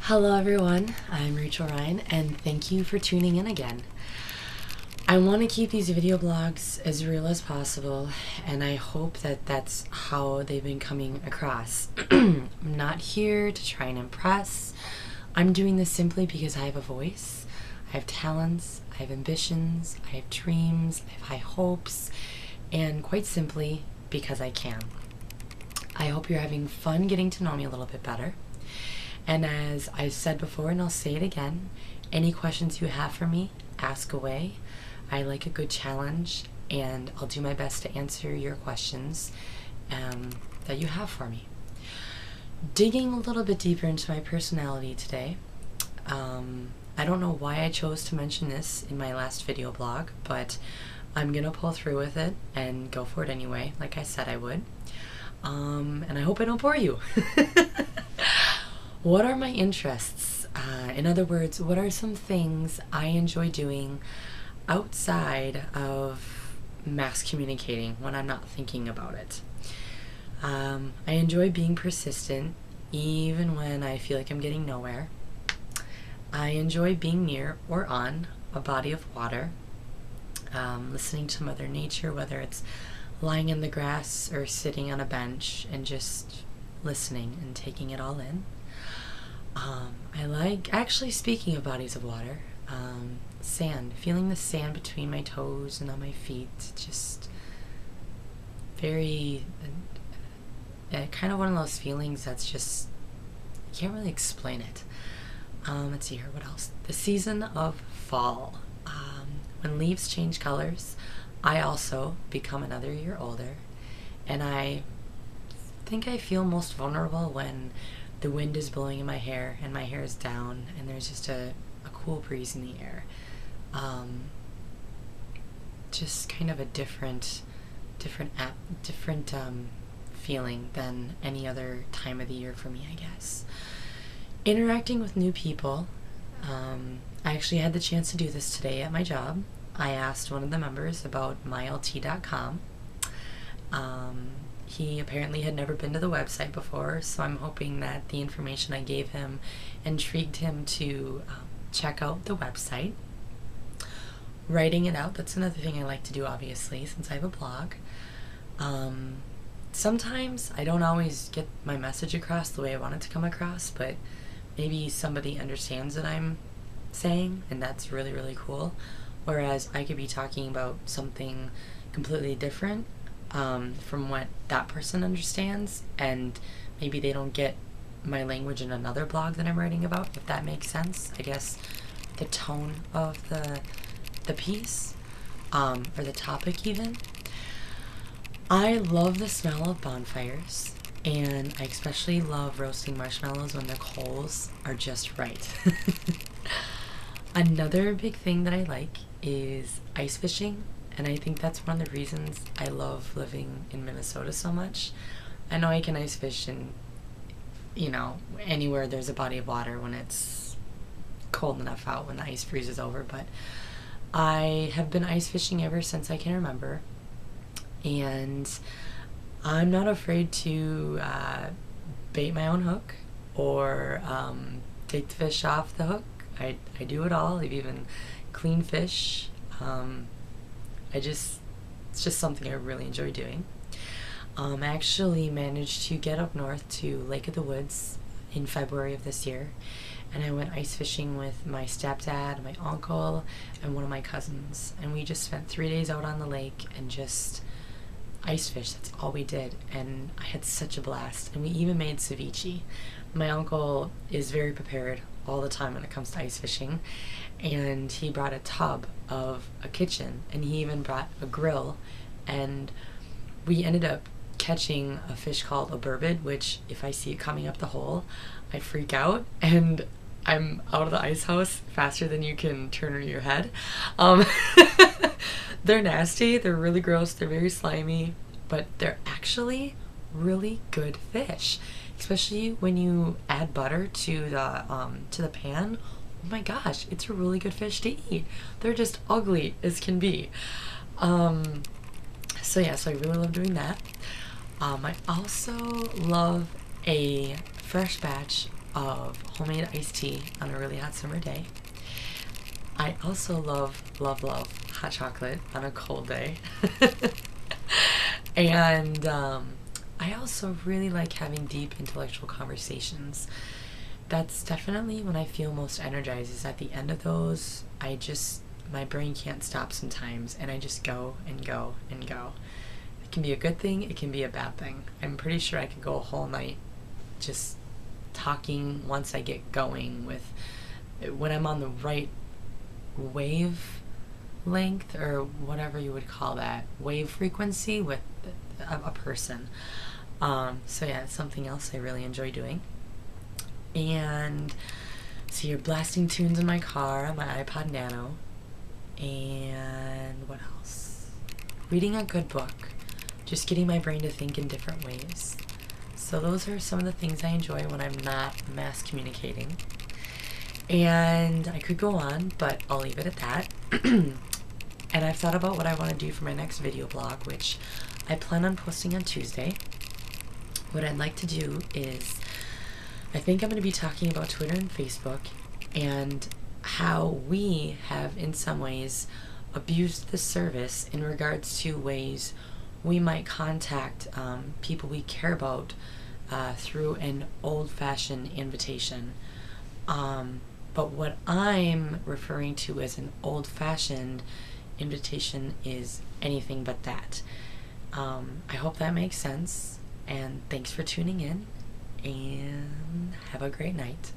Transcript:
Hello everyone, I'm Rachel Ryan and thank you for tuning in again. I want to keep these video blogs as real as possible and I hope that that's how they've been coming across. I'm not here to try and impress. I'm doing this simply because I have a voice, I have talents, I have ambitions, I have dreams, I have high hopes, and quite simply because I can. I hope you're having fun getting to know me a little bit better. And as I've said before, and I'll say it again, any questions you have for me, ask away. I like a good challenge, and I'll do my best to answer your questions that you have for me. Digging a little bit deeper into my personality today, I don't know why I chose to mention this in my last video blog, but I'm gonna pull through with it and go for it anyway, like I said I would. And I hope I don't bore you. What are my interests? In other words, what are some things I enjoy doing outside of mass communicating when I'm not thinking about it? I enjoy being persistent even when I feel like I'm getting nowhere. I enjoy being near or on a body of water, listening to Mother Nature, whether it's lying in the grass or sitting on a bench and just listening and taking it all in. I like, actually speaking of bodies of water, sand, feeling the sand between my toes and on my feet, just very, kind of one of those feelings that's just, you can't really explain it. Let's see here, what else? The season of fall. When leaves change colors, I also become another year older, and I think I feel most vulnerable when the wind is blowing in my hair and my hair is down and there's just a cool breeze in the air. Just kind of a different feeling than any other time of the year for me, I guess. Interacting with new people. I actually had the chance to do this today at my job. I asked one of the members about mylt.com. He apparently had never been to the website before, so I'm hoping that the information I gave him intrigued him to check out the website. Writing it out, that's another thing I like to do, obviously, since I have a blog. Sometimes I don't always get my message across the way I want it to come across, but maybe somebody understands what I'm saying, and that's really, really cool. Whereas I could be talking about something completely different from what that person understands, and maybe they don't get my language in another blog that I'm writing about, if that makes sense. I guess the tone of the piece, or the topic even. I love the smell of bonfires, and I especially love roasting marshmallows when the coals are just right. Another big thing that I like is ice fishing, and I think that's one of the reasons I love living in Minnesota so much. I know I can ice fish in, anywhere there's a body of water when it's cold enough out, when the ice freezes over, but I have been ice fishing ever since I can remember, and I'm not afraid to bait my own hook or take the fish off the hook. I do it all. I've even cleaned fish. It's just something I really enjoy doing. I actually managed to get up north to Lake of the Woods in February of this year, and I went ice fishing with my stepdad, my uncle, and one of my cousins, and we just spent 3 days out on the lake and just ice fish. That's all we did, and I had such a blast, and we even made ceviche. My uncle is very prepared all the time when it comes to ice fishing, and he brought a tub of a kitchen, and he even brought a grill, and we ended up catching a fish called a burbot, which if I see it coming up the hole, I freak out, and I'm out of the ice house faster than you can turn your head. They're nasty, they're really gross, they're very slimy, but they're actually really good fish, especially when you add butter to the pan. Oh my gosh, it's a really good fish to eat. They're just ugly as can be. So I really love doing that. I also love a fresh batch of homemade iced tea on a really hot summer day. I also love hot chocolate on a cold day. And I also really like having deep intellectual conversations. That's definitely when I feel most energized, is at the end of those. My brain can't stop sometimes, and I just go and go and go. It can be a good thing, it can be a bad thing. I'm pretty sure I could go a whole night just talking once I get going with, when I'm on the right wave length, or whatever you would call that, wave frequency with a person. So yeah, it's something else I really enjoy doing. And so you're blasting tunes in my car on my iPod Nano. And what else? Reading a good book. Just getting my brain to think in different ways. So those are some of the things I enjoy when I'm not mass communicating. And I could go on, but I'll leave it at that. And I've thought about what I want to do for my next video blog, which I plan on posting on Tuesday. What I'd like to do is, I think I'm going to be talking about Twitter and Facebook, and how we have in some ways abused the service in regards to ways we might contact people we care about through an old-fashioned invitation. But what I'm referring to as an old-fashioned invitation is anything but that. I hope that makes sense, and thanks for tuning in, and have a great night.